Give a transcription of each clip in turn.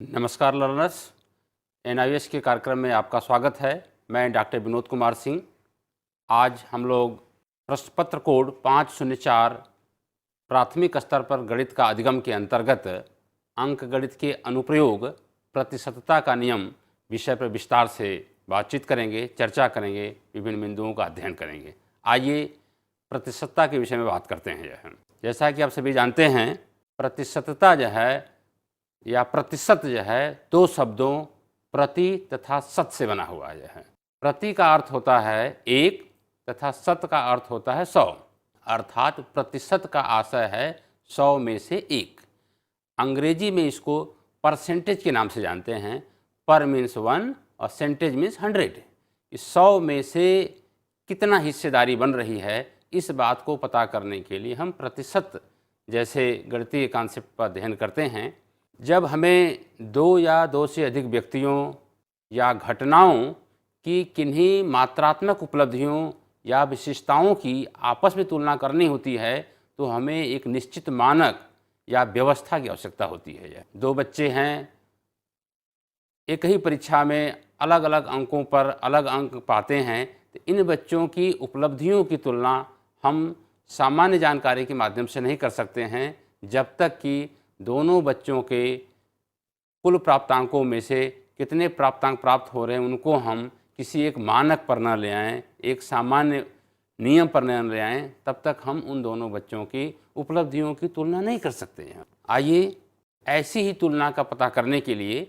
नमस्कार learners, NIS के कार्यक्रम में आपका स्वागत है। मैं डॉक्टर विनोद कुमार सिंह। आज हम लोग प्रश्न पत्र कोड 504 प्राथमिक स्तर पर गणित का अधिगम के अंतर्गत अंक गणित के अनुप्रयोग प्रतिशतता का नियम विषय पर विस्तार से बातचीत करेंगे, चर्चा करेंगे, विभिन्न बिंदुओं का अध्ययन करेंगे। आइए प्रतिशतता के विषय में बात करते हैं। जैसा कि आप सभी जानते हैं, प्रतिशतता जो है या प्रतिशत जो है दो शब्दों प्रति तथा शत से बना हुआ है। प्रति का अर्थ होता है एक तथा शत का अर्थ होता है 100, अर्थात प्रतिशत का आशय है 100 में से एक। अंग्रेजी में इसको परसेंटेज के नाम से जानते हैं। पर मीन्स 1 और सेंटेज मीन्स 100। इस 100 में से कितना हिस्सेदारी बन रही है, इस बात को पता करने के लिए हम प्रतिशत जैसे गणितीय कॉन्सेप्ट पर अध्ययन करते हैं। जब हमें दो या दो से अधिक व्यक्तियों या घटनाओं की किन्हीं मात्रात्मक उपलब्धियों या विशेषताओं की आपस में तुलना करनी होती है, तो हमें एक निश्चित मानक या व्यवस्था की आवश्यकता होती है। दो बच्चे हैं, एक ही परीक्षा में अलग अलग अंकों पर अलग अंक पाते हैं, तो इन बच्चों की उपलब्धियों की तुलना हम सामान्य जानकारी के माध्यम से नहीं कर सकते हैं, जब तक कि दोनों बच्चों के कुल प्राप्तांकों में से कितने प्राप्तांक प्राप्त हो रहे हैं उनको हम किसी एक मानक पर न ले आएँ, एक सामान्य नियम पर न ले आएँ, तब तक हम उन दोनों बच्चों की उपलब्धियों की तुलना नहीं कर सकते हैं। आइए ऐसी ही तुलना का पता करने के लिए,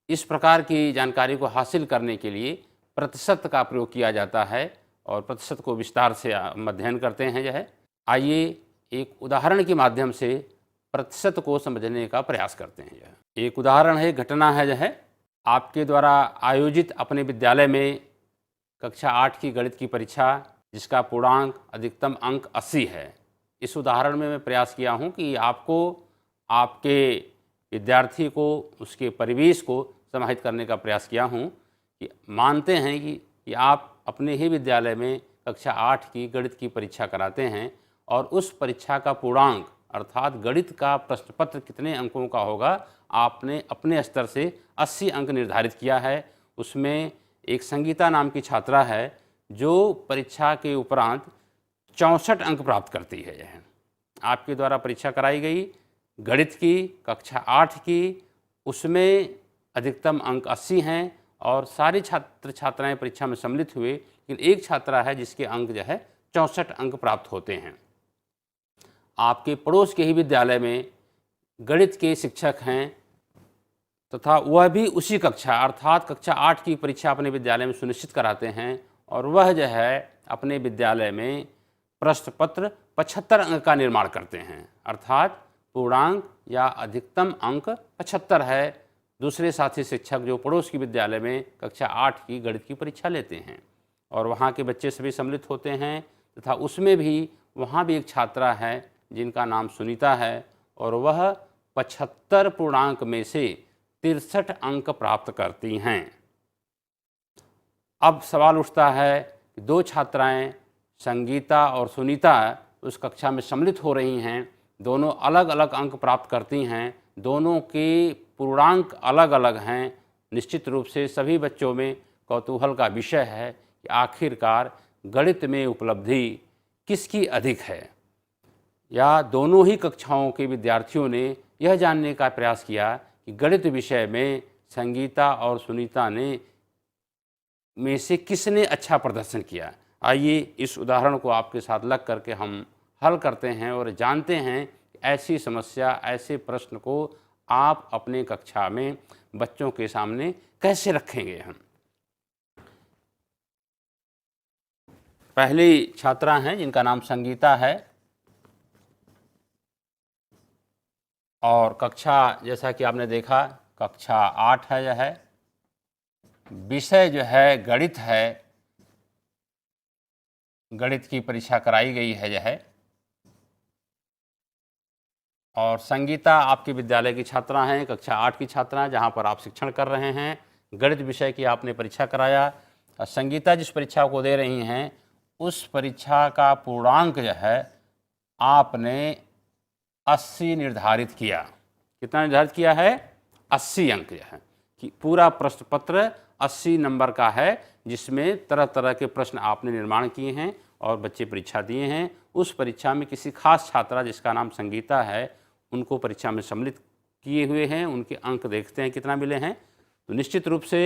इस प्रकार की जानकारी को हासिल करने के लिए प्रतिशत का प्रयोग किया जाता है और प्रतिशत को विस्तार से हम अध्ययन करते हैं। जो है, आइए एक उदाहरण के माध्यम से प्रतिशत को समझने का प्रयास करते हैं। यह एक उदाहरण है, घटना है। जो है, आपके द्वारा आयोजित अपने विद्यालय में कक्षा 8 की गणित की परीक्षा, जिसका पूर्णांक अधिकतम अंक 80 है। इस उदाहरण में मैं प्रयास किया हूं कि आपको आपके विद्यार्थी को उसके परिवेश को समाहित करने का प्रयास किया हूं कि मानते हैं कि आप अपने ही विद्यालय में कक्षा 8 की गणित की परीक्षा कराते हैं और उस परीक्षा का पूर्णांक अर्थात गणित का प्रश्न पत्र कितने अंकों का होगा, आपने अपने स्तर से 80 अंक निर्धारित किया है। उसमें एक संगीता नाम की छात्रा है जो परीक्षा के उपरांत 64 अंक प्राप्त करती है। यह आपके द्वारा परीक्षा कराई गई गणित की कक्षा 8 की, उसमें अधिकतम अंक 80 हैं और सारे छात्र छात्राएं परीक्षा में सम्मिलित हुए, लेकिन एक छात्रा है जिसके अंक जो है 64 अंक प्राप्त होते हैं। आपके पड़ोस के ही विद्यालय में गणित के शिक्षक हैं तथा वह भी उसी कक्षा अर्थात कक्षा 8 की परीक्षा अपने विद्यालय में सुनिश्चित कराते हैं और वह जो है अपने विद्यालय में प्रश्न पत्र 75 अंक का निर्माण करते हैं, अर्थात पूर्णांक या अधिकतम अंक 75 है। दूसरे साथी शिक्षक जो पड़ोस की विद्यालय में कक्षा 8 की गणित की परीक्षा लेते हैं और वहाँ के बच्चे सभी सम्मिलित होते हैं तथा उसमें भी वहाँ भी एक छात्रा है जिनका नाम सुनीता है और वह 75 पूर्णांक में से 63 अंक प्राप्त करती हैं। अब सवाल उठता है कि दो छात्राएं संगीता और सुनीता उस कक्षा में सम्मिलित हो रही हैं, दोनों अलग अलग अंक प्राप्त करती हैं, दोनों के पूर्णांक अलग अलग हैं। निश्चित रूप से सभी बच्चों में कौतूहल का विषय है कि आखिरकार गणित में उपलब्धि किसकी अधिक है, या दोनों ही कक्षाओं के विद्यार्थियों ने यह जानने का प्रयास किया कि गणित विषय में संगीता और सुनीता ने में से किसने अच्छा प्रदर्शन किया। आइए इस उदाहरण को आपके साथ लग करके हम हल करते हैं और जानते हैं कि ऐसी समस्या, ऐसे प्रश्न को आप अपने कक्षा में बच्चों के सामने कैसे रखेंगे। हम पहली छात्रा हैं जिनका नाम संगीता है और कक्षा जैसा कि आपने देखा कक्षा 8 है। यह है, विषय जो है गणित है, गणित की परीक्षा कराई गई है। यह है, और संगीता आपके विद्यालय की छात्रा हैं, कक्षा 8 की छात्रा हैं जहां पर आप शिक्षण कर रहे हैं। गणित विषय की आपने परीक्षा कराया और संगीता जिस परीक्षा को दे रही हैं उस परीक्षा का पूर्णांक जो है आपने 80 निर्धारित किया। कितना निर्धारित किया है? 80 अंक जो है कि पूरा प्रश्न पत्र 80 नंबर का है, जिसमें तरह तरह के प्रश्न आपने निर्माण किए हैं और बच्चे परीक्षा दिए हैं। उस परीक्षा में किसी खास छात्रा जिसका नाम संगीता है, उनको परीक्षा में सम्मिलित किए हुए हैं। उनके अंक देखते हैं कितना मिले हैं। तो निश्चित रूप से,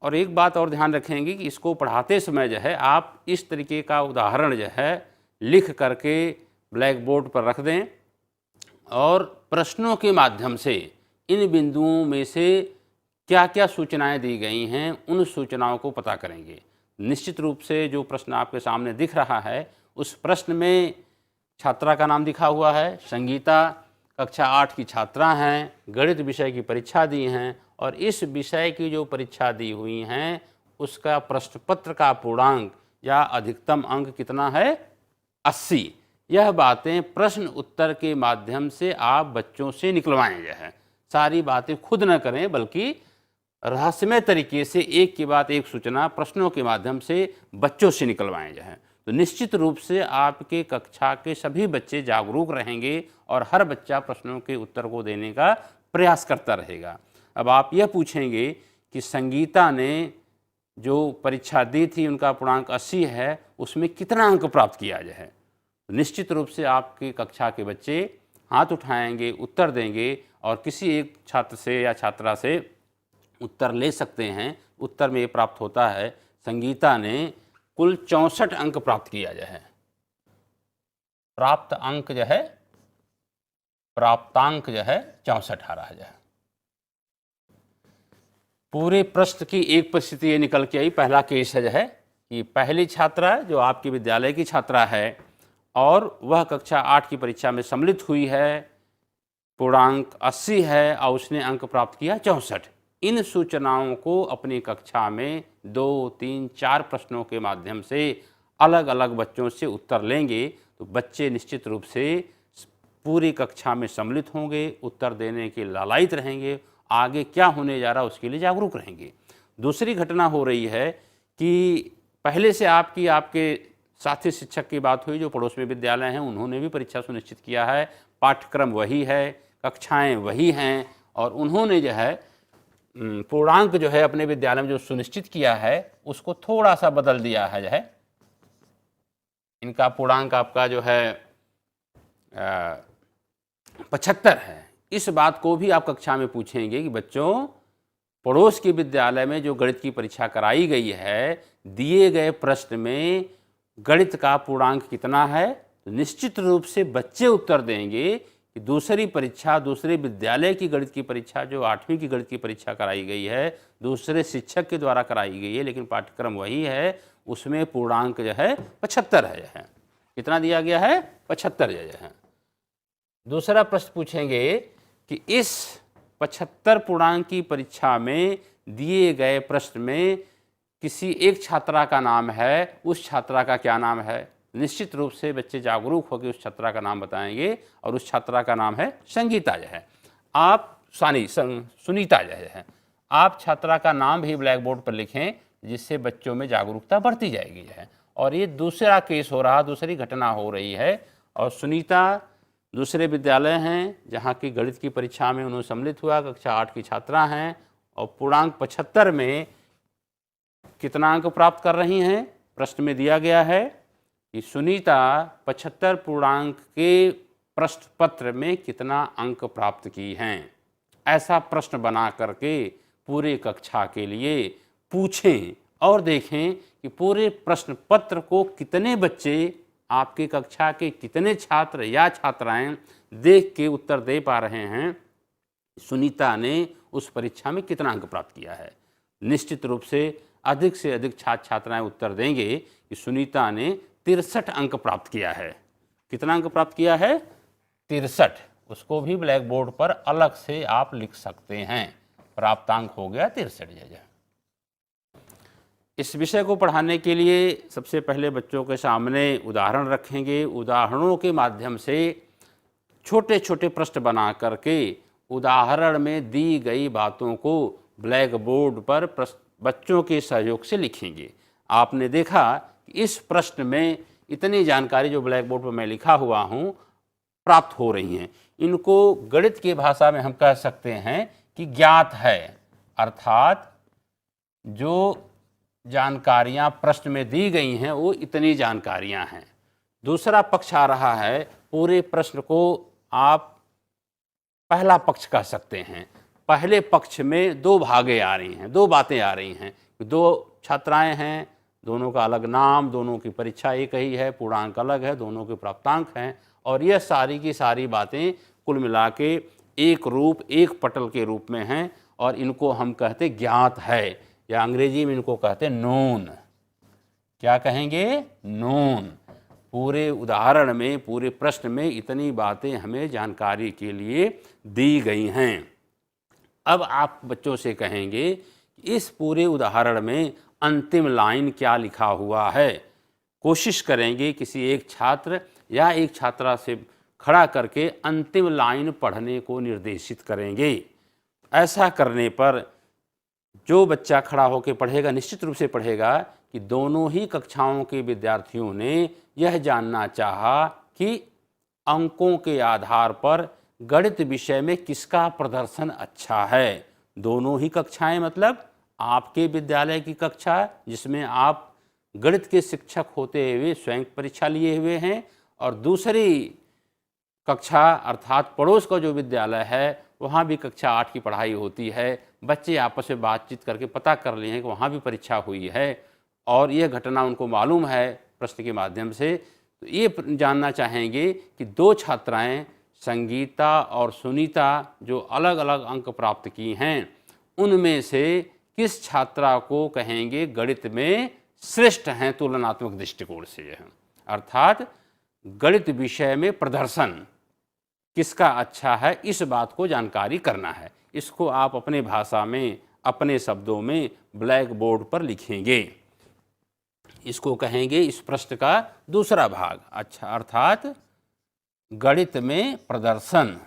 और एक बात और ध्यान रखेंगे कि इसको पढ़ाते समय जो है आप इस तरीके का उदाहरण जो है लिख करके ब्लैक बोर्ड पर रख दें और प्रश्नों के माध्यम से इन बिंदुओं में से क्या क्या सूचनाएं दी गई हैं, उन सूचनाओं को पता करेंगे। निश्चित रूप से जो प्रश्न आपके सामने दिख रहा है, उस प्रश्न में छात्रा का नाम दिखा हुआ है, संगीता कक्षा 8 की छात्रा हैं, गणित विषय की परीक्षा दी हैं और इस विषय की जो परीक्षा दी हुई हैं उसका प्रश्न पत्र का पूर्णांक या अधिकतम अंक कितना है, 80। यह बातें प्रश्न उत्तर के माध्यम से आप बच्चों से निकलवाएं जो है। सारी बातें खुद न करें, बल्कि रहस्यमय तरीके से एक के बाद एक सूचना प्रश्नों के माध्यम से बच्चों से निकलवाएं जो है। तो निश्चित रूप से आपके कक्षा के सभी बच्चे जागरूक रहेंगे और हर बच्चा प्रश्नों के उत्तर को देने का प्रयास करता रहेगा। अब आप यह पूछेंगे कि संगीता ने जो परीक्षा दी थी उनका पूर्णांक 80 है, उसमें कितना अंक प्राप्त किया जाए। तो निश्चित रूप से आपकी कक्षा के बच्चे हाथ उठाएंगे, उत्तर देंगे और किसी एक छात्र से या छात्रा से उत्तर ले सकते हैं। उत्तर में ये प्राप्त होता है संगीता ने कुल 64 अंक प्राप्त किया है। प्राप्त अंक जो है, प्राप्तांक जो है 64 आ रहा है। पूरे प्रश्न की एक परिस्थिति ये निकल के आई। पहला केस है जो है कि पहली छात्रा जो आपके विद्यालय की छात्रा है और वह कक्षा 8 की परीक्षा में सम्मिलित हुई है, पूर्णांक 80 है और उसने अंक प्राप्त किया 64। इन सूचनाओं को अपनी कक्षा में 2, 3, 4 प्रश्नों के माध्यम से अलग अलग बच्चों से उत्तर लेंगे तो बच्चे निश्चित रूप से पूरी कक्षा में सम्मिलित होंगे, उत्तर देने के लालायित रहेंगे, आगे क्या होने जा रहा है उसके लिए जागरूक रहेंगे। दूसरी घटना हो रही है कि पहले से आपके साथी शिक्षक की बात हुई जो पड़ोस में विद्यालय हैं, उन्होंने भी परीक्षा सुनिश्चित किया है, पाठ्यक्रम वही है, कक्षाएं वही हैं और उन्होंने जो है पूर्णांक जो है अपने विद्यालय में जो सुनिश्चित किया है उसको थोड़ा सा बदल दिया है जो है। इनका पूर्णांक आपका जो है 75 है। इस बात को भी आप कक्षा में पूछेंगे कि बच्चों, पड़ोस के विद्यालय में जो गणित की परीक्षा कराई गई है, दिए गए प्रश्न में गणित का पूर्णांक कितना है। तो निश्चित रूप से बच्चे उत्तर देंगे कि दूसरी परीक्षा, दूसरे विद्यालय की गणित की परीक्षा जो 8वीं की गणित की परीक्षा कराई गई है, दूसरे शिक्षक के द्वारा कराई गई है, लेकिन पाठ्यक्रम वही है, उसमें पूर्णांक जो है 75 है। कितना दिया गया है, 75 जो है। दूसरा प्रश्न पूछेंगे कि इस 75 पूर्णांक की परीक्षा में दिए गए प्रश्न में किसी एक छात्रा का नाम है, उस छात्रा का क्या नाम है। निश्चित रूप से बच्चे जागरूक होकर उस छात्रा का नाम बताएंगे और उस छात्रा का नाम है संगीता जो है। आप सुनीता जो है, आप छात्रा का नाम भी ब्लैक बोर्ड पर लिखें, जिससे बच्चों में जागरूकता बढ़ती जाएगी जो है। और ये दूसरा केस हो रहा, दूसरी घटना हो रही है और सुनीता दूसरे विद्यालय हैं जहाँ की गणित की परीक्षा में उन्होंने सम्मिलित हुआ, कक्षा 8 की छात्रा हैं और पूर्णांक 75 में कितना अंक प्राप्त कर रही हैं। प्रश्न में दिया गया है कि सुनीता 75 पूर्णांक के प्रश्न पत्र में कितना अंक प्राप्त की हैं। ऐसा प्रश्न बना करके पूरे कक्षा के लिए पूछें और देखें कि पूरे प्रश्न पत्र को कितने बच्चे, आपकी कक्षा के कितने छात्र या छात्राएं देख के उत्तर दे पा रहे हैं सुनीता ने उस परीक्षा में कितना अंक प्राप्त किया है। निश्चित रूप से अधिक छात्र छात्राएं उत्तर देंगे कि सुनीता ने 63 अंक प्राप्त किया है। कितना अंक प्राप्त किया है, 63। उसको भी ब्लैक बोर्ड पर अलग से आप लिख सकते हैं। प्राप्तांक हो गया 63 जगह। इस विषय को पढ़ाने के लिए सबसे पहले बच्चों के सामने उदाहरण रखेंगे। उदाहरणों के माध्यम से छोटे छोटे प्रश्न बना करके उदाहरण में दी गई बातों को ब्लैक बोर्ड पर बच्चों के सहयोग से लिखेंगे। आपने देखा कि इस प्रश्न में इतनी जानकारी जो ब्लैक बोर्ड पर मैं लिखा हुआ हूँ प्राप्त हो रही हैं। इनको गणित की भाषा में हम कह सकते हैं कि ज्ञात है, अर्थात जो जानकारियां प्रश्न में दी गई हैं वो इतनी जानकारियां हैं। दूसरा पक्ष आ रहा है, पूरे प्रश्न को आप पहला पक्ष कह सकते हैं। पहले पक्ष में दो भागे आ रही हैं, दो बातें आ रही हैं। दो छात्राएं हैं, दोनों का अलग नाम, दोनों की परीक्षा एक ही है, पूर्णांक अलग है, दोनों के प्राप्तांक हैं, और यह सारी की सारी बातें कुल मिला के एक रूप, एक पटल के रूप में हैं, और इनको हम कहते ज्ञात है, या अंग्रेजी में इनको कहते नोन। क्या कहेंगे? नोन। पूरे उदाहरण में, पूरे प्रश्न में इतनी बातें हमें जानकारी के लिए दी गई हैं। अब आप बच्चों से कहेंगे इस पूरे उदाहरण में अंतिम लाइन क्या लिखा हुआ है। कोशिश करेंगे किसी एक छात्र या एक छात्रा से खड़ा करके अंतिम लाइन पढ़ने को निर्देशित करेंगे। ऐसा करने पर जो बच्चा खड़ा होकर पढ़ेगा, निश्चित रूप से पढ़ेगा कि दोनों ही कक्षाओं के विद्यार्थियों ने यह जानना चाहा कि अंकों के आधार पर गणित विषय में किसका प्रदर्शन अच्छा है। दोनों ही कक्षाएं, मतलब आपके विद्यालय की कक्षा जिसमें आप गणित के शिक्षक होते हुए स्वयं परीक्षा लिए हुए हैं, और दूसरी कक्षा अर्थात पड़ोस का जो विद्यालय है वहाँ भी कक्षा 8 की पढ़ाई होती है। बच्चे आपस में बातचीत करके पता कर लिए हैं कि वहाँ भी परीक्षा हुई है और ये घटना उनको मालूम है प्रश्न के माध्यम से। तो ये जानना चाहेंगे कि दो छात्राएं संगीता और सुनीता जो अलग अलग अंक प्राप्त की हैं, उनमें से किस छात्रा को कहेंगे गणित में श्रेष्ठ हैं तुलनात्मक दृष्टिकोण से, अर्थात गणित विषय में प्रदर्शन किसका अच्छा है, इस बात को जानकारी करना है। इसको आप अपने भाषा में, अपने शब्दों में ब्लैक बोर्ड पर लिखेंगे। इसको कहेंगे इस प्रश्न का दूसरा भाग। अच्छा, अर्थात गणित में प्रदर्शन,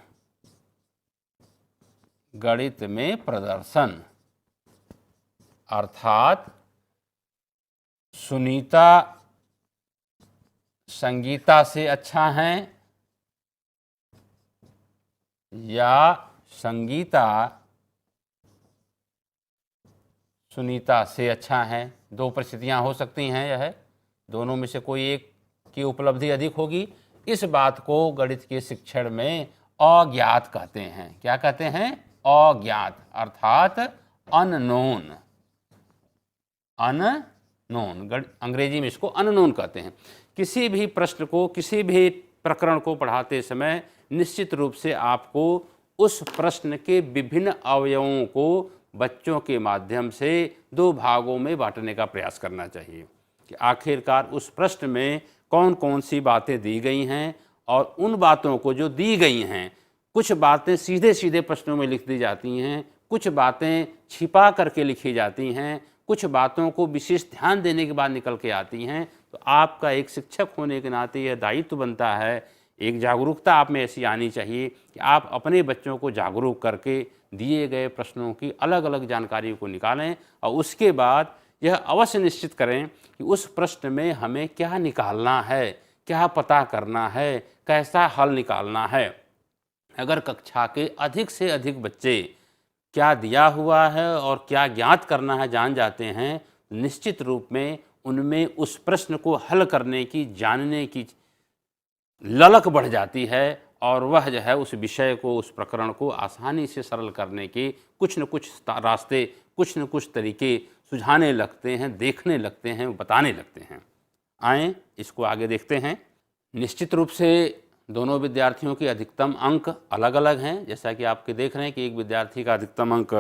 गणित में प्रदर्शन अर्थात सुनीता संगीता से अच्छा हैं या संगीता सुनीता से अच्छा है। दो परिस्थितियां हो सकती हैं, यह दोनों में से कोई एक की उपलब्धि अधिक होगी। इस बात को गणित के शिक्षण में अज्ञात कहते हैं। क्या कहते हैं? अज्ञात, अर्थात अननोन। अननोन, अंग्रेजी में इसको अननोन कहते हैं। किसी भी प्रश्न को, किसी भी प्रकरण को पढ़ाते समय निश्चित रूप से आपको उस प्रश्न के विभिन्न अवयवों को बच्चों के माध्यम से दो भागों में बांटने का प्रयास करना चाहिए कि आखिरकार उस प्रश्न में कौन कौन सी बातें दी गई हैं, और उन बातों को जो दी गई हैं, कुछ बातें सीधे सीधे प्रश्नों में लिख दी जाती हैं, कुछ बातें छिपा करके लिखी जाती हैं, कुछ बातों को विशेष ध्यान देने के बाद निकल के आती हैं। तो आपका एक शिक्षक होने के नाते यह दायित्व बनता है, एक जागरूकता आप में ऐसी आनी चाहिए कि आप अपने बच्चों को जागरूक करके दिए गए प्रश्नों की अलग अलग जानकारी को निकालें, और उसके बाद यह अवश्य निश्चित करें कि उस प्रश्न में हमें क्या निकालना है, क्या पता करना है, कैसा हल निकालना है। अगर कक्षा के अधिक से अधिक बच्चे क्या दिया हुआ है और क्या ज्ञात करना है जान जाते हैं, निश्चित रूप में उनमें उस प्रश्न को हल करने की, जानने की ललक बढ़ जाती है, और वह जो है उस विषय को, उस प्रकरण को आसानी से सरल करने के कुछ न कुछ रास्ते, कुछ न कुछ तरीके सुझाने लगते हैं, देखने लगते हैं, बताने लगते हैं। आएँ इसको आगे देखते हैं। निश्चित रूप से दोनों विद्यार्थियों के अधिकतम अंक अलग अलग हैं। जैसा कि आपके देख रहे हैं कि एक विद्यार्थी का अधिकतम अंक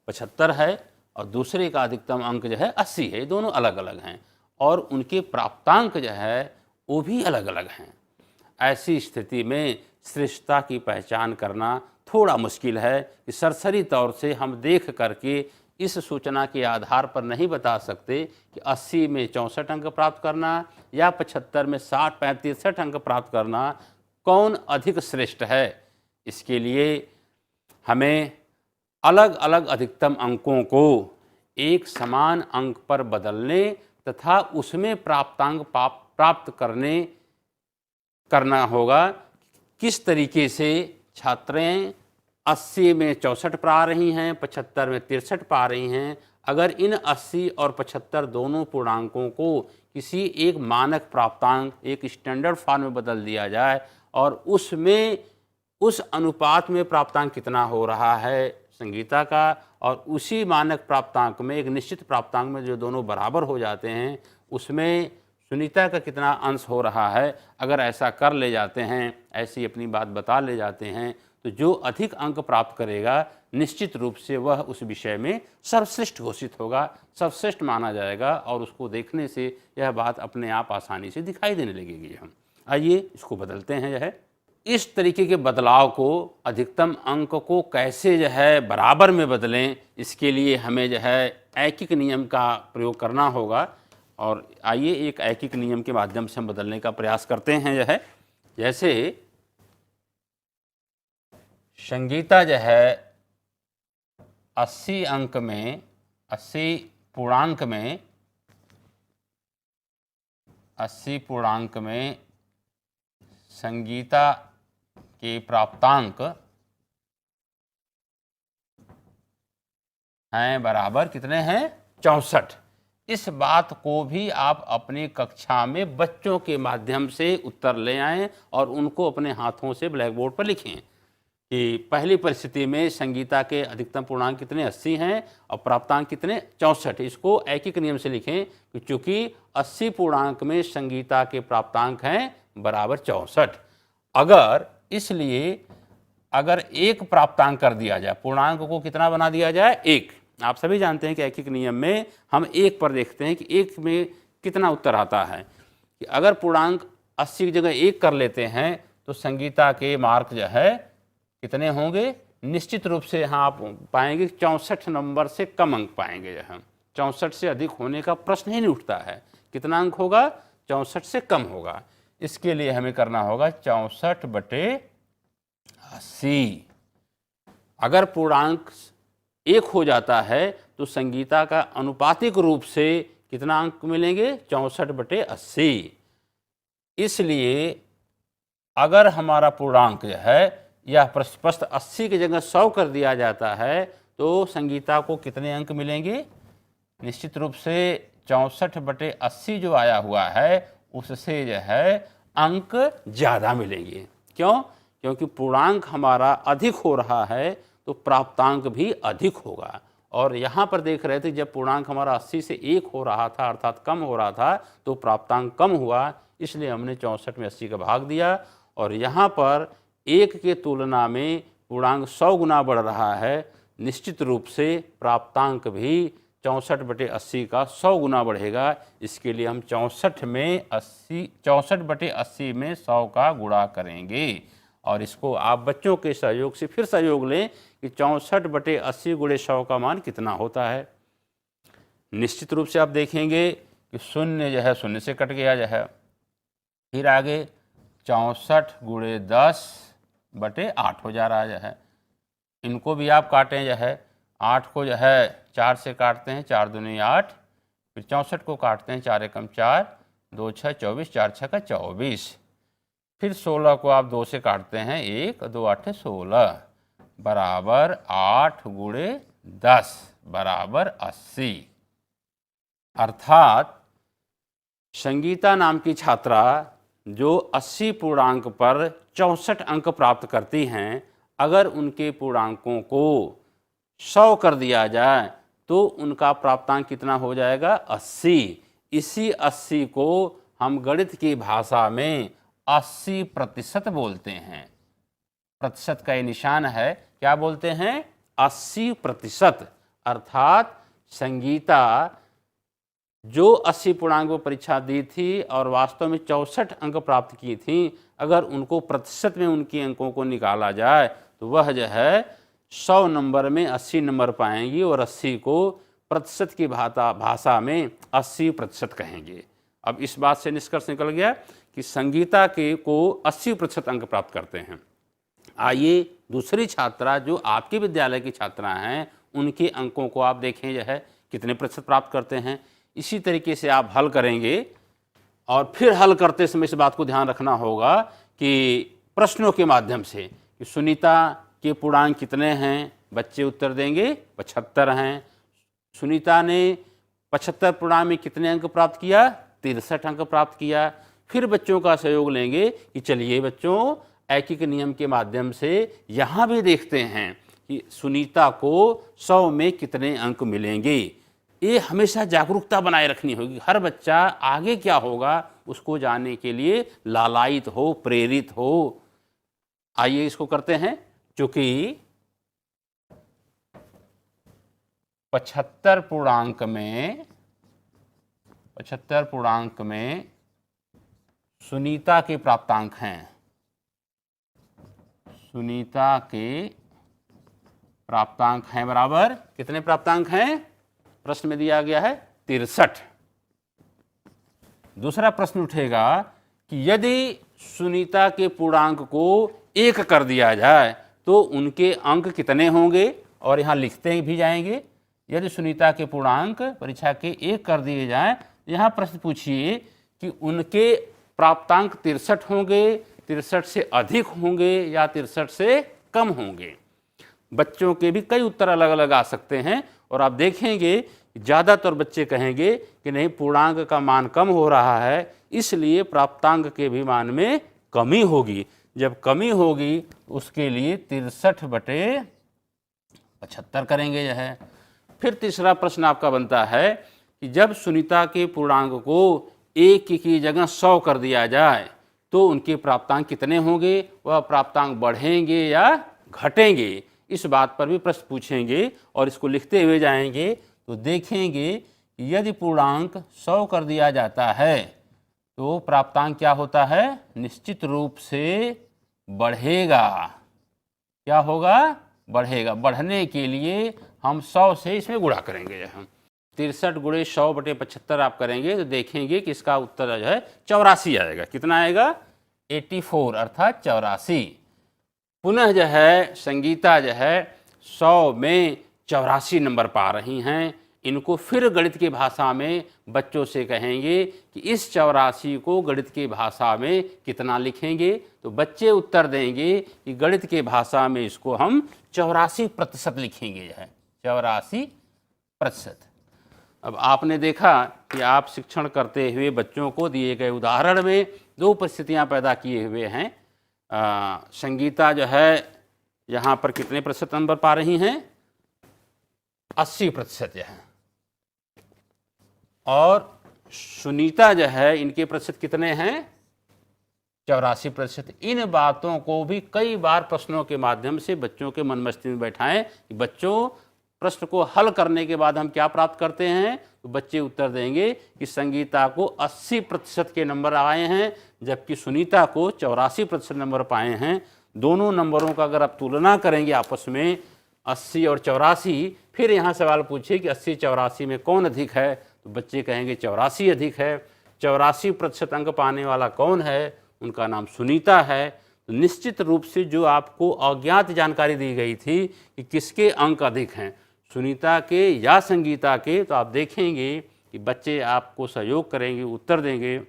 75 है और दूसरे का अधिकतम अंक जो है 80 है। दोनों अलग अलग हैं और उनके प्राप्तांक जो है वो भी अलग अलग हैं। ऐसी स्थिति में श्रेष्ठता की पहचान करना थोड़ा मुश्किल है कि सरसरी तौर से हम देख करके इस सूचना के आधार पर नहीं बता सकते कि 80 में 64 अंक प्राप्त करना या 75 में 63 अंक प्राप्त करना कौन अधिक श्रेष्ठ है। इसके लिए हमें अलग अलग अधिकतम अंकों को एक समान अंक पर बदलने तथा उसमें प्राप्तांक प्राप्त करना होगा। किस तरीके से छात्राएं 80 में 64 पा रही हैं, 75 में 63 पा रही हैं। अगर इन 80 और 75 दोनों पूर्णांकों को किसी एक मानक प्राप्तांक, एक स्टैंडर्ड फॉर्म में बदल दिया जाए और उसमें उस अनुपात में प्राप्तांक कितना हो रहा है संगीता का, और उसी मानक प्राप्तांक में एक निश्चित प्राप्तांक में जो दोनों बराबर हो जाते हैं उसमें सुनीता का कितना अंश हो रहा है, अगर ऐसा कर ले जाते हैं, ऐसी अपनी बात बता ले जाते हैं, तो जो अधिक अंक प्राप्त करेगा निश्चित रूप से वह उस विषय में सर्वश्रेष्ठ घोषित होगा, सर्वश्रेष्ठ माना जाएगा और उसको देखने से यह बात अपने आप आसानी से दिखाई देने लगेगी। हम आइए इसको बदलते हैं। यह इस तरीके के बदलाव को, अधिकतम अंक को कैसे बराबर में बदलें, इसके लिए हमें ऐकिक नियम का प्रयोग करना होगा। और आइए एक ऐकिक नियम के माध्यम से हम बदलने का प्रयास करते हैं। जैसे संगीता 80 अंक में 80 पूर्णांक में संगीता के प्राप्तांक हैं बराबर कितने हैं 64। इस बात को भी आप अपनी कक्षा में बच्चों के माध्यम से उत्तर ले आएं और उनको अपने हाथों से ब्लैक बोर्ड पर लिखें कि पहली परिस्थिति में संगीता के अधिकतम पूर्णांक कितने 80 हैं और प्राप्तांक कितने 64। इसको ऐकिक नियम से लिखें कि चूंकि 80 पूर्णांक में संगीता के प्राप्तांक हैं बराबर 64। अगर एक प्राप्तांक कर दिया जाए, पूर्णांक को कितना बना दिया जाए 1। आप सभी जानते हैं कि ऐकिक नियम में हम 1 पर देखते हैं कि 1 में कितना उत्तर आता है। कि अगर पूर्णांक 80 की जगह 1 कर लेते हैं तो संगीता के मार्क कितने होंगे, निश्चित रूप से यहाँ आप पाएंगे 64 नंबर से कम अंक पाएंगे। 64 से अधिक होने का प्रश्न ही नहीं उठता है। कितना अंक होगा 64 से कम होगा। इसके लिए हमें करना होगा 64/80। अगर पूर्णांक 1 हो जाता है तो संगीता का अनुपातिक रूप से कितना अंक मिलेंगे 64/80। इसलिए अगर हमारा पूर्णांक यह प्रस्पष्ट 80 की जगह 100 कर दिया जाता है तो संगीता को कितने अंक मिलेंगे, निश्चित रूप से 64/80 जो आया हुआ है उससे अंक ज़्यादा मिलेंगे। क्यों? क्योंकि पूर्णांक हमारा अधिक हो रहा है तो प्राप्तांक भी अधिक होगा। और यहाँ पर देख रहे थे जब पूर्णांक हमारा 80 से 1 हो रहा था अर्थात कम हो रहा था तो प्राप्तांक कम हुआ, इसलिए हमने 64 में 80 का भाग दिया। और यहाँ पर 1 के तुलना में पूर्णांक 100 गुना बढ़ रहा है, निश्चित रूप से प्राप्तांक भी 64/80 का 100 गुना बढ़ेगा। इसके लिए हम 64/80 में 100 का गुणा करेंगे। और इसको आप बच्चों के सहयोग से फिर सहयोग लें कि 64/80 गुणे 100 का मान कितना होता है। निश्चित रूप से आप देखेंगे कि शून्य शून्य से कट गया। फिर आगे 64 गुणे 10/8 हो जा रहा है। इनको भी आप काटें 8 को 4 से काटते हैं, 4 दूनी 8, फिर 64 को काटते हैं, 4 एकम 4, 2 6 24, 4 6 का 24, फिर 16 को आप 2 से काटते हैं, 1 2 8 16 बराबर 8 गुणे 10 बराबर 80। अर्थात संगीता नाम की छात्रा जो 80 पूर्णांक पर 64 अंक प्राप्त करती हैं, अगर उनके पूर्णांकों को 100 कर दिया जाए तो उनका प्राप्तांक कितना हो जाएगा 80। इसी 80 को हम गणित की भाषा में 80% बोलते हैं। प्रतिशत का ये निशान है, क्या बोलते हैं 80%। अर्थात संगीता जो 80 पूर्णांक परीक्षा दी थी और वास्तव में 64 अंक प्राप्त की थी, अगर उनको प्रतिशत में उनके अंकों को निकाला जाए तो वह 100 नंबर में 80 नंबर पाएंगी और 80 को प्रतिशत की भाषा में 80% कहेंगे। अब इस बात से निष्कर्ष निकल गया कि संगीता के को 80% अंक प्राप्त करते हैं। आइए दूसरी छात्रा जो आपके विद्यालय की छात्रा हैं उनके अंकों को आप देखें कितने प्रतिशत प्राप्त करते हैं। इसी तरीके से आप हल करेंगे और फिर हल करते समय इस बात को ध्यान रखना होगा कि प्रश्नों के माध्यम से कि सुनीता के पूर्णांक कितने हैं, बच्चे उत्तर देंगे 75 हैं। सुनीता ने 75 पूर्णांक में कितने अंक प्राप्त किया, 63 अंक प्राप्त किया। फिर बच्चों का सहयोग लेंगे कि चलिए बच्चों ऐकिक नियम के माध्यम से यहाँ भी देखते हैं कि सुनीता को 100 में कितने अंक मिलेंगे। ये हमेशा जागरूकता बनाए रखनी होगी। हर बच्चा आगे क्या होगा उसको जानने के लिए लालायित हो, प्रेरित हो। आइए इसको करते हैं। चूंकि 75 पूर्णांक में सुनीता के प्राप्तांक हैं, सुनीता के प्राप्तांक हैं बराबर कितने प्राप्तांक हैं, प्रश्न में दिया गया है 63। दूसरा प्रश्न उठेगा कि यदि सुनीता के पूर्णांक को 1 कर दिया जाए तो उनके अंक कितने होंगे, और यहाँ लिखते भी जाएंगे। यदि सुनीता के पूर्णांक परीक्षा के 1 कर दिए जाएं, यहाँ प्रश्न पूछिए कि उनके प्राप्तांक 63 होंगे, 63 से अधिक होंगे या 63 से कम होंगे। बच्चों के भी कई उत्तर अलग अलग आ सकते हैं और आप देखेंगे ज़्यादातर बच्चे कहेंगे कि नहीं पूर्णांक का मान कम हो रहा है, इसलिए प्राप्तांक के भी मान में कमी होगी। जब कमी होगी उसके लिए 63/75 करेंगे यह है। फिर तीसरा प्रश्न आपका बनता है कि जब सुनीता के पूर्णांक को 1 की जगह 100 कर दिया जाए तो उनके प्राप्तांक कितने होंगे, वह प्राप्तांक बढ़ेंगे या घटेंगे, इस बात पर भी प्रश्न पूछेंगे और इसको लिखते हुए जाएंगे। तो देखेंगे कि यदि पूर्णांक 100 कर दिया जाता है तो प्राप्तांक क्या होता है, निश्चित रूप से बढ़ेगा। क्या होगा, बढ़ेगा। बढ़ने के लिए हम 100 से इसमें गुणा करेंगे। हम 63 × 100/75 आप करेंगे तो देखेंगे कि इसका उत्तर जो है 84 आएगा। कितना आएगा, 84 अर्थात 84। पुनः जो है संगीता जो है 100 में 84 नंबर पा रही हैं। इनको फिर गणित की भाषा में बच्चों से कहेंगे कि इस 84 को गणित की भाषा में कितना लिखेंगे, तो बच्चे उत्तर देंगे कि गणित की भाषा में इसको हम 84% लिखेंगे। यह है 84%। अब आपने देखा कि आप शिक्षण करते हुए बच्चों को दिए गए उदाहरण में 2 परिस्थितियां पैदा किए हुए हैं। संगीता जो है यहाँ पर कितने प्रतिशत नंबर पा रही हैं, 80% यह है, और सुनीता जो है इनके प्रतिशत कितने हैं, 84%। इन बातों को भी कई बार प्रश्नों के माध्यम से बच्चों के मन मस्तिष्क में बैठाएं कि बच्चों प्रश्न को हल करने के बाद हम क्या प्राप्त करते हैं, तो बच्चे उत्तर देंगे कि संगीता को 80% के नंबर आए हैं जबकि सुनीता को 84% नंबर पाए हैं। दोनों नंबरों का अगर आप तुलना करेंगे आपस में 80 और 84, फिर यहाँ सवाल पूछिए कि 80-84 में कौन अधिक है, तो बच्चे कहेंगे 84 अधिक है। 84% अंक पाने वाला कौन है, उनका नाम सुनीता है। तो निश्चित रूप से जो आपको अज्ञात जानकारी दी गई थी कि किसके अंक अधिक हैं, सुनीता के या संगीता के, तो आप देखेंगे कि बच्चे आपको सहयोग करेंगे, उत्तर देंगे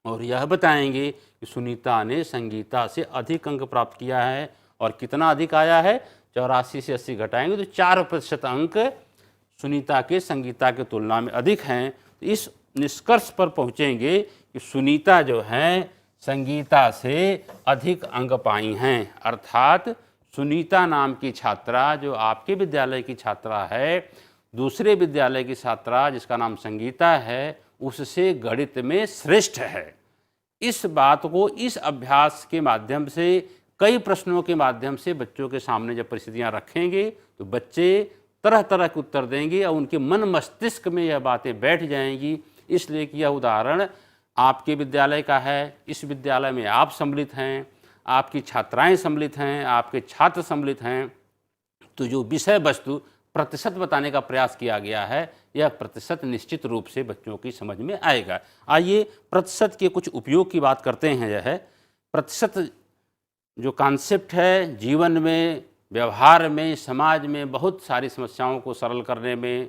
और यह बताएंगे कि सुनीता ने संगीता से अधिक अंक प्राप्त किया है। और कितना अधिक आया है, 84 से 80 घटाएंगे तो 4% अंक सुनीता के संगीता की तुलना में अधिक हैं। तो इस निष्कर्ष पर पहुँचेंगे कि सुनीता जो हैं संगीता से अधिक अंक पाई हैं, अर्थात सुनीता नाम की छात्रा जो आपके विद्यालय की छात्रा है, दूसरे विद्यालय की छात्रा जिसका नाम संगीता है, उससे गणित में श्रेष्ठ है। इस बात को इस अभ्यास के माध्यम से, कई प्रश्नों के माध्यम से बच्चों के सामने जब परिस्थितियाँ रखेंगे तो बच्चे तरह तरह के उत्तर देंगे और उनके मन मस्तिष्क में यह बातें बैठ जाएंगी। इसलिए कि यह उदाहरण आपके विद्यालय का है, इस विद्यालय में आप सम्मिलित हैं, आपकी छात्राएं सम्मिलित हैं, आपके छात्र सम्मिलित हैं, तो जो विषय वस्तु प्रतिशत बताने का प्रयास किया गया है, यह प्रतिशत निश्चित रूप से बच्चों की समझ में आएगा। आइए प्रतिशत के कुछ उपयोग की बात करते हैं। यह है प्रतिशत जो कॉन्सेप्ट है, जीवन में, व्यवहार में, समाज में बहुत सारी समस्याओं को सरल करने में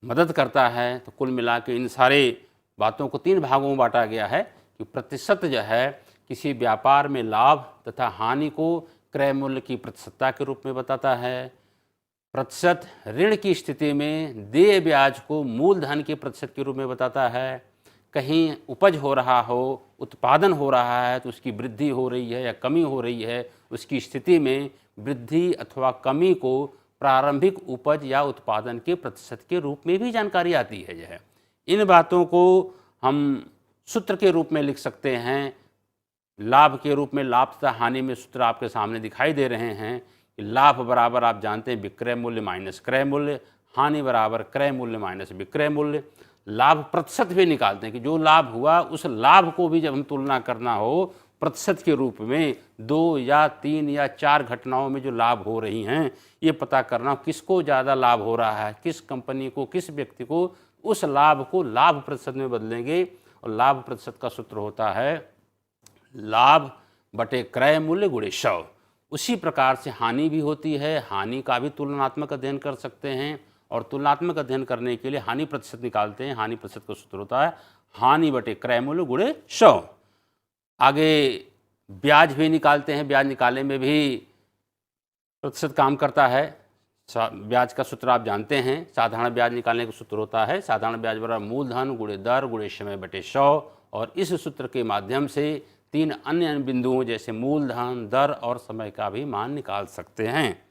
मदद करता है। तो कुल मिला के इन सारे बातों को 3 भागों में बांटा गया है कि प्रतिशत जो है किसी व्यापार में लाभ तथा हानि को विक्रय मूल्य की प्रतिशतता के रूप में बताता है। प्रतिशत ऋण की स्थिति में देय ब्याज को मूलधन के प्रतिशत के रूप में बताता है। कहीं उपज हो रहा हो, उत्पादन हो रहा है तो उसकी वृद्धि हो रही है या कमी हो रही है, उसकी स्थिति में वृद्धि अथवा कमी को प्रारंभिक उपज या उत्पादन के प्रतिशत के रूप में भी जानकारी आती है। यह इन बातों को हम सूत्र के रूप में लिख सकते हैं। लाभ के रूप में लाभ तथा हानि में सूत्र आपके सामने दिखाई दे रहे हैं कि लाभ बराबर आप जानते हैं विक्रय मूल्य माइनस क्रय मूल्य, हानि बराबर क्रय मूल्य माइनस विक्रय मूल्य। लाभ प्रतिशत भी निकालते हैं कि जो लाभ हुआ उस लाभ को भी जब हम तुलना करना हो प्रतिशत के रूप में 2 या 3 या 4 घटनाओं में जो लाभ हो रही हैं, ये पता करना किसको ज़्यादा लाभ हो रहा है, किस कंपनी को, किस व्यक्ति को, उस लाभ को लाभ प्रतिशत में बदलेंगे। और लाभ प्रतिशत का सूत्र होता है लाभ बटे क्रय मूल्य गुणे 100। उसी प्रकार से हानि भी होती है, हानि का भी तुलनात्मक अध्ययन कर सकते हैं और तुलनात्मक अध्ययन करने के लिए हानि प्रतिशत निकालते हैं। हानि प्रतिशत का सूत्र होता है हानि बटे क्रय मूल्य गुणे 100। आगे ब्याज भी निकालते हैं, ब्याज निकालने में भी प्रतिशत काम करता है। ब्याज का सूत्र आप जानते हैं, साधारण ब्याज निकालने का सूत्र होता है साधारण ब्याज बराबर मूलधन गुणे दर गुणे समय बटे 100। और इस सूत्र के माध्यम से 3 अन्य बिंदुओं जैसे मूलधन, दर और समय का भी मान निकाल सकते हैं।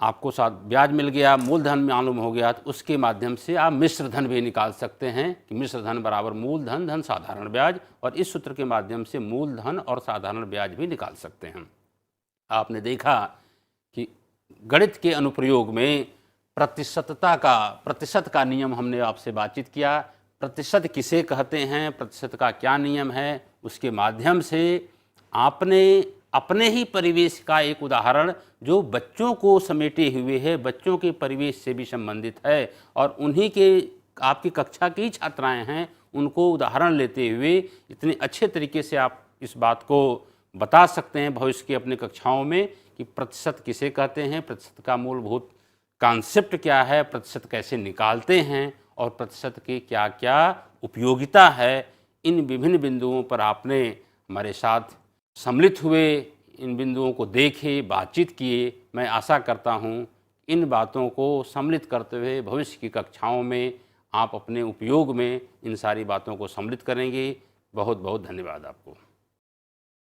आपको साथ ब्याज मिल गया, मूलधन मालूम हो गया, तो उसके माध्यम से आप मिश्र धन भी निकाल सकते हैं कि मिश्र धन बराबर मूलधन धन साधारण ब्याज। और इस सूत्र के माध्यम से मूलधन और साधारण ब्याज भी निकाल सकते हैं। आपने देखा कि गणित के अनुप्रयोग में प्रतिशत का नियम हमने आपसे बातचीत किया। प्रतिशत किसे कहते हैं, प्रतिशत का क्या नियम है, उसके माध्यम से आपने अपने ही परिवेश का एक उदाहरण जो बच्चों को समेटे हुए है, बच्चों के परिवेश से भी संबंधित है और उन्हीं के आपकी कक्षा की छात्राएं हैं, उनको उदाहरण लेते हुए इतने अच्छे तरीके से आप इस बात को बता सकते हैं भविष्य की अपनी कक्षाओं में कि प्रतिशत किसे कहते हैं, प्रतिशत का मूलभूत कॉन्सेप्ट क्या है, प्रतिशत कैसे निकालते हैं और प्रतिशत की क्या क्या उपयोगिता है। इन विभिन्न बिंदुओं पर आपने हमारे साथ सम्मिलित हुए, इन बिंदुओं को देखे, बातचीत किए। मैं आशा करता हूँ इन बातों को सम्मिलित करते हुए भविष्य की कक्षाओं में आप अपने उपयोग में इन सारी बातों को सम्मिलित करेंगे। बहुत बहुत धन्यवाद आपको।